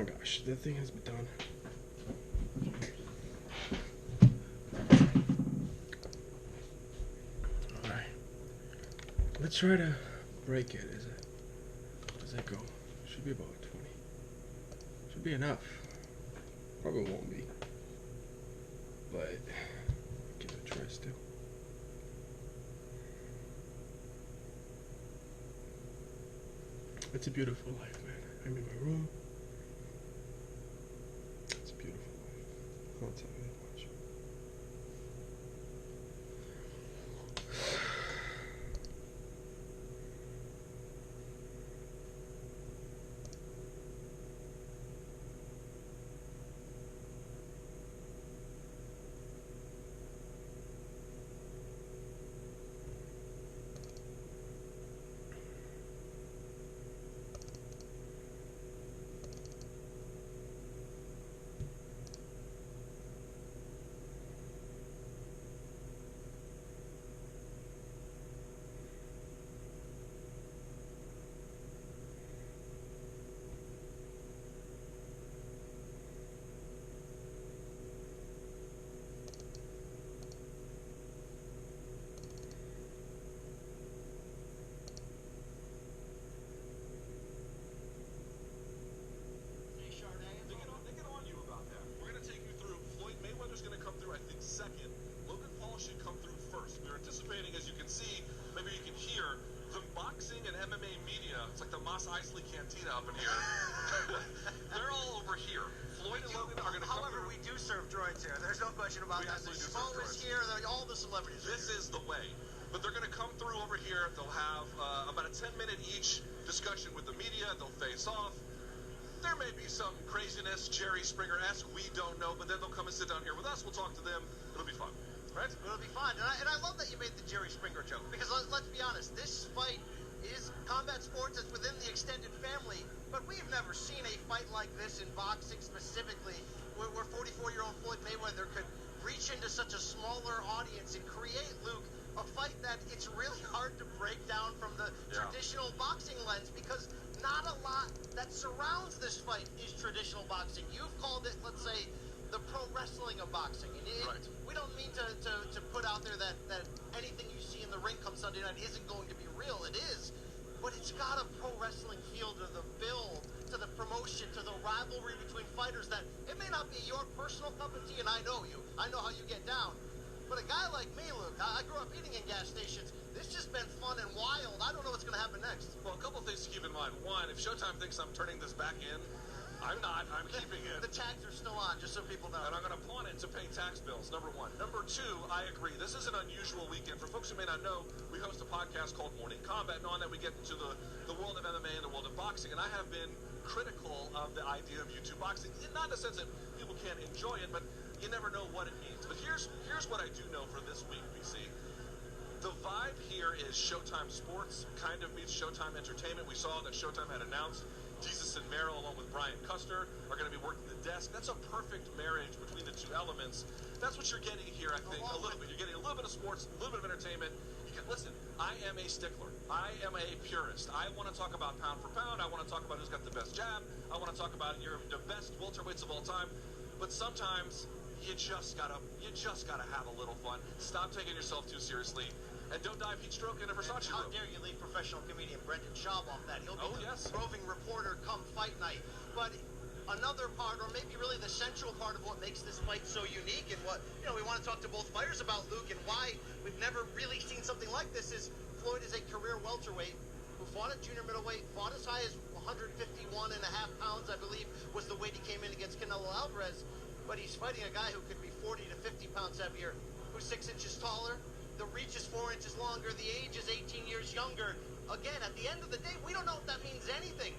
my gosh, that thing has been done. Alright. Let's try to break it. How does that go? Should be about 20. Should be enough. Probably won't be. But give it a try still. It's a beautiful life, man. I'm in my room. It's a beautiful life. I'll tell you that much. Up in here. They're all over here. Floyd and Logan are going to come However, we do serve droids here. There's no question about that. The Spo is here. All the celebrities. This is the way. But they're going to come through over here. They'll have about a 10-minute each discussion with the media. They'll face off. There may be some craziness, Jerry Springer-esque. We don't know. But then they'll come and sit down here with us. We'll talk to them. It'll be fun. Right? It'll be fun. And I love that you made the Jerry Springer joke. Because let's be honest. This fight is combat sports that's within the extended family, but we've never seen a fight like this in boxing specifically, where 44-year-old Floyd Mayweather could reach into such a smaller audience and create, Luke, a fight that it's really hard to break down from the traditional boxing lens, because not a lot that surrounds this fight is traditional boxing. You've called it, let's say, the pro wrestling of boxing. And we don't mean to put out there that anything you see in the ring come Sunday night isn't going to be real. It is. But it's got a pro wrestling feel to the build, to the promotion, to the rivalry between fighters that it may not be your personal cup of tea, and I know you. I know how you get down. But a guy like me, Luke, I grew up eating in gas stations. This just been fun and wild. I don't know what's going to happen next. Well, a couple of things to keep in mind. One, if Showtime thinks I'm turning this back in, I'm not. I'm keeping it. The tags are still on, just so people know. And I'm going to pawn it to pay tax bills, number one. Number two, I agree. This is an unusual weekend. For folks who may not know, we host a podcast called Morning Combat, and on that we get into the world of MMA and the world of boxing. And I have been critical of the idea of YouTube boxing. Not in the sense that people can't enjoy it, but you never know what it means. But here's what I do know for this week, BC. The vibe here is Showtime Sports kind of meets Showtime Entertainment. We saw that Showtime had announced Jesus and Merrill, along with Brian Custer, are going to be working the desk. That's a perfect marriage between the two elements. That's what you're getting here, I think, a little bit. You're getting a little bit of sports, a little bit of entertainment. Listen, I am a stickler. I am a purist. I want to talk about pound for pound. I want to talk about who's got the best jab. I want to talk about the best welterweights of all time. But sometimes you just gotta have a little fun. Stop taking yourself too seriously. And don't dive heat stroke in a Versace room. How dare you leave professional comedian Brendan Schaub off that? He'll be the roving reporter come fight night. But another part, or maybe really the central part of what makes this fight so unique, and what we want to talk to both fighters about, Luke, and why we've never really seen something like this, is Floyd is a career welterweight who fought at junior middleweight, fought as high as 151.5 pounds, I believe, was the weight he came in against Canelo Alvarez. But he's fighting a guy who could be 40 to 50 pounds heavier, who's 6 inches taller. The reach is 4 inches longer. The age is 18 years younger. Again, at the end of the day, we don't know if that means anything.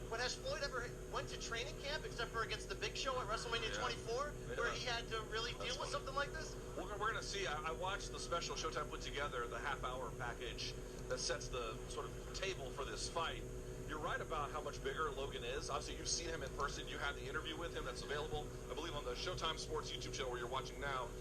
But has Floyd ever went to training camp except for against the Big Show at WrestleMania 24, where he had to really deal with something like this? We're going to see. I watched the special Showtime put together, the half-hour package that sets the sort of table for this fight. You're right about how much bigger Logan is. Obviously, you've seen him in person. You had the interview with him that's available, I believe, on the Showtime Sports YouTube channel where you're watching now.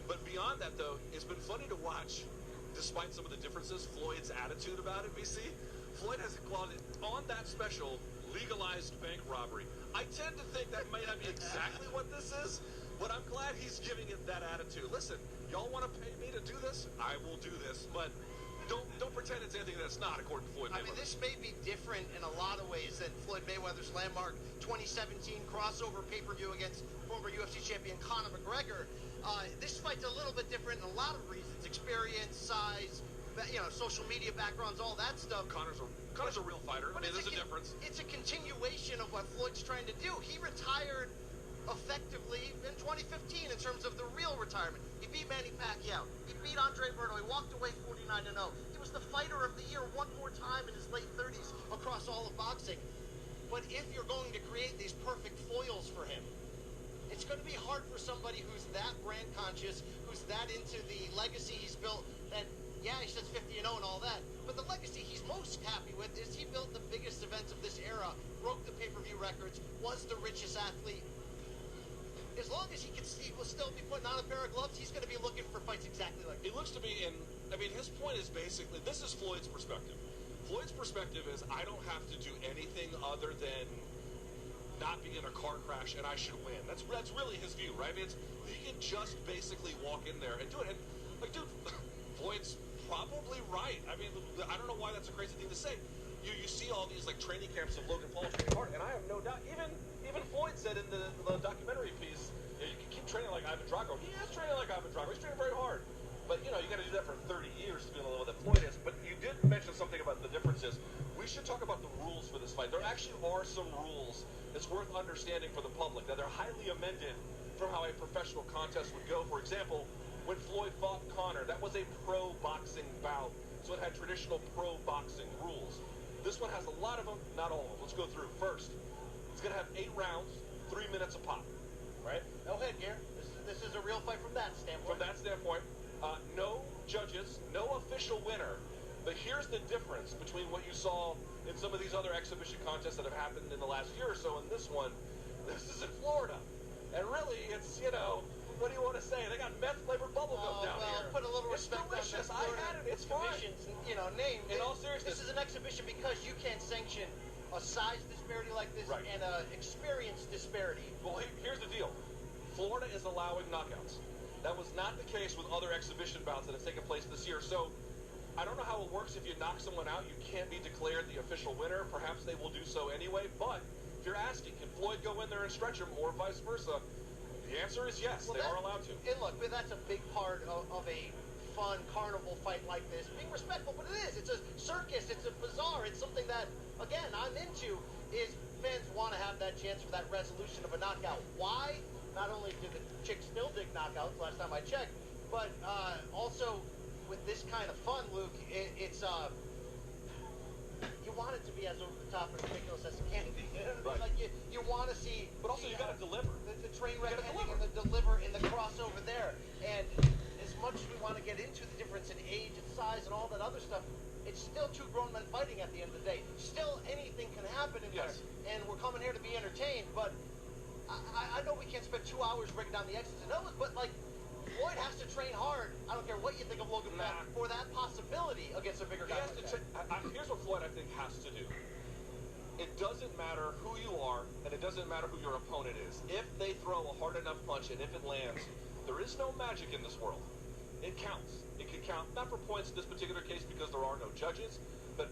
But beyond that, though, it's been funny to watch, despite some of the differences, Floyd's attitude about it, BC. Floyd has called it, on that special, legalized bank robbery. I tend to think that may not be exactly what this is, but I'm glad he's giving it that attitude. Listen, y'all want to pay me to do this? I will do this, but don't pretend it's anything that's not, according to Floyd Mayweather. I mean, this may be different in a lot of ways than Floyd Mayweather's landmark 2017 crossover pay-per-view against former UFC champion Conor McGregor. This fight's a little bit different in a lot of reasons: experience, size, social media backgrounds, all that stuff. Conor's a real fighter. I mean, there's a difference. It's a continuation of what Floyd's trying to do. He retired effectively in 2015 in terms of the real retirement. He beat Manny Pacquiao. He beat Andre Berto. He walked away 49-0. He was the fighter of the year one more time in his late 30s across all of boxing. But if you're going to create these perfect foils for him, it's going to be hard for somebody who's that brand conscious, who's that into the legacy he's built. That, yeah, he says 50-0 and all that, but the legacy he's most happy with is he built the biggest events of this era, broke the pay-per-view records, was the richest athlete. As long as he will still be putting on a pair of gloves, he's going to be looking for fights exactly like that. He looks to be in. I mean, his point is basically, this is Floyd's perspective. Floyd's perspective is, I don't have to do anything other than not be in a car crash and I should win. That's really his view, right? I mean, he can just basically walk in there and do it. And, like, dude, Floyd's probably right. I mean, I don't know why that's a crazy thing to say. You see all these, like, training camps of Logan Paul training hard, and I have no doubt, even Floyd said in the documentary piece, you can keep training like Ivan Drago. He is training like Ivan Drago. He's training very hard. But, you got to do that for 30 years to be on the level that Floyd is. But you did mention something about the differences. We should talk about the rules for this fight. There actually are some rules that's worth understanding for the public. Now, they're highly amended from how a professional contest would go. For example, when Floyd fought Conor, that was a pro boxing bout. So it had traditional pro boxing rules. This one has a lot of them, not all of them. Let's go through. First, it's going to have 8 rounds, 3 minutes a pop. Right? No headgear. This is a real fight from that standpoint. From that standpoint, no judges, no official winner. But here's the difference between what you saw in some of these other exhibition contests that have happened in the last year or so and this one. This is in Florida. And really, it's, what do you want to say? They got meth-flavored bubblegum down here. Put a little respect on delicious. the I had it. It's fine. Name. In all seriousness, this is an exhibition because you can't sanction a size disparity like this and an experience disparity. Well, here's the deal. Florida is allowing knockouts. That was not the case with other exhibition bouts that have taken place this year. So I don't know how it works. If you knock someone out, you can't be declared the official winner. Perhaps they will do so anyway. But if you're asking, can Floyd go in there and stretch him or vice versa? The answer is yes. They are allowed to. And look, that's a big part of a fun carnival fight like this. Being respectful, but it is. It's a circus. It's a bazaar. It's something that, again, I'm into. Is fans want to have that chance for that resolution of a knockout. Why? Not only do the chicks still dig knockouts, last time I checked, but also with this kind of fun, Luke, it's you want it to be as over the top and ridiculous as it can be. Right. Like you want to see, but also you got to deliver. The train wreck ending and the deliver in the crossover there. And as much as we want to get into the difference in age and size and all that other stuff, it's still 2 grown men fighting at the end of the day. Still anything can happen in there. And we're coming here to be entertained, but I know we can't spend 2 hours breaking down the X's and O's, but like Floyd has to train hard. I don't care what you think of Logan Paul for that possibility against a bigger guy. Here's what Floyd, I think, has to do. It doesn't matter who you are, and it doesn't matter who your opponent is. If they throw a hard enough punch and if it lands, there is no magic in this world. It counts. It can count, not for points in this particular case because there are no judges, but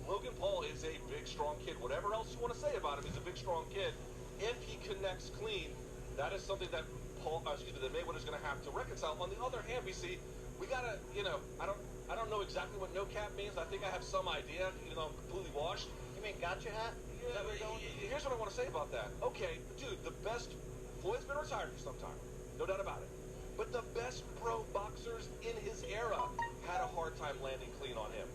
Logan Paul is a big, strong kid. Whatever else you want to say about him, he's a big, strong kid. If he connects clean, that is something that that Mayweather's going to have to reconcile. On the other hand, we see, we got to, I don't know exactly what no cap means. I think I have some idea, I'm completely washed. You mean gotcha hat? Yeah, here's what I want to say about that. Okay, dude, Floyd's been retired for some time. No doubt about it. But the best pro boxers in his era had a hard time landing clean on him.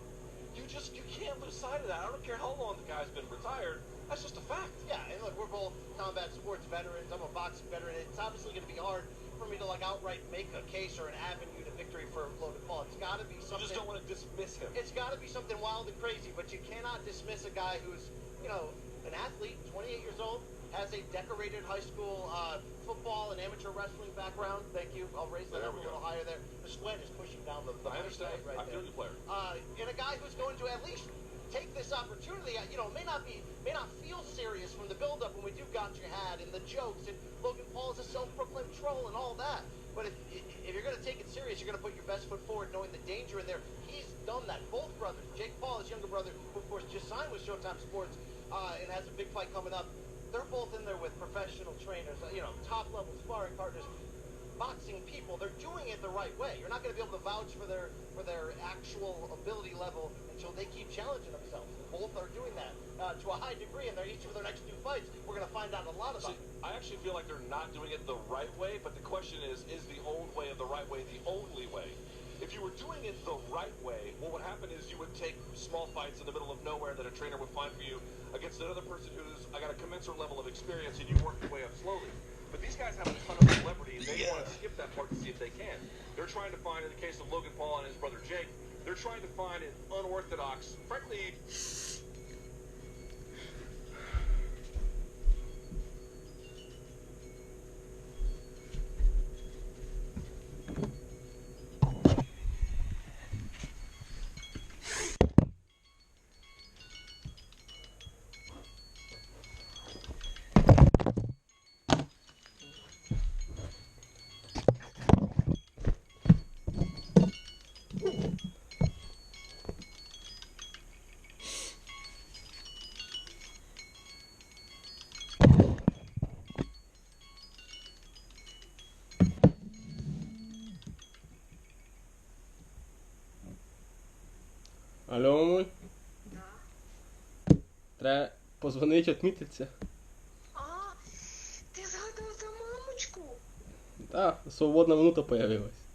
You can't lose sight of that. I don't care how long the guy's been retired. That's just a fact. Yeah, and look, we're both combat sports veterans. I'm a boxing veteran. It's obviously going to be hard for me to outright make a case or an avenue to victory for Logan Paul. It's got to be something. You just don't want to dismiss him. It's got to be something wild and crazy, but you cannot dismiss a guy who's, an athlete, 28 years old, has a decorated high school football and amateur wrestling background. Thank you. I'll raise that up a little higher there. The sweat is pushing down the I understand. Right I'm a good player. And a guy who's going to at least take this opportunity. You know, it may not feel serious from the build-up when we do Got Your Hat and the jokes and Logan Paul is a self-proclaimed troll and all that. But if you're going to take it serious, you're going to put your best foot forward, knowing the danger in there. He's done that. Both brothers, Jake Paul, his younger brother, who of course just signed with Showtime Sports and has a big fight coming up. They're both in there with professional trainers, you know, top-level sparring partners. Boxing people, they're doing it the right way. You're not going to be able to vouch for their actual ability level until they keep challenging themselves. Both are doing that to a high degree, and they're each of their next 2 fights. We're going to find out a lot about it. I actually feel like they're not doing it the right way, but the question is the old way of the right way the only way? If you were doing it the right way, what would happen is you would take small fights in the middle of nowhere that a trainer would find for you against another person who's got a commensurate level of experience, and you work your way up slowly. But these guys have a ton of celebrity, and they want to skip that part to see if they can. They're trying to find, in the case of Logan Paul and his brother Jake, they're trying to find an unorthodox, frankly... Алло, мамуль? Да. Треба позвонити, відмітитися. А, ти згадав за мамочку? Так, свободна минута появилась.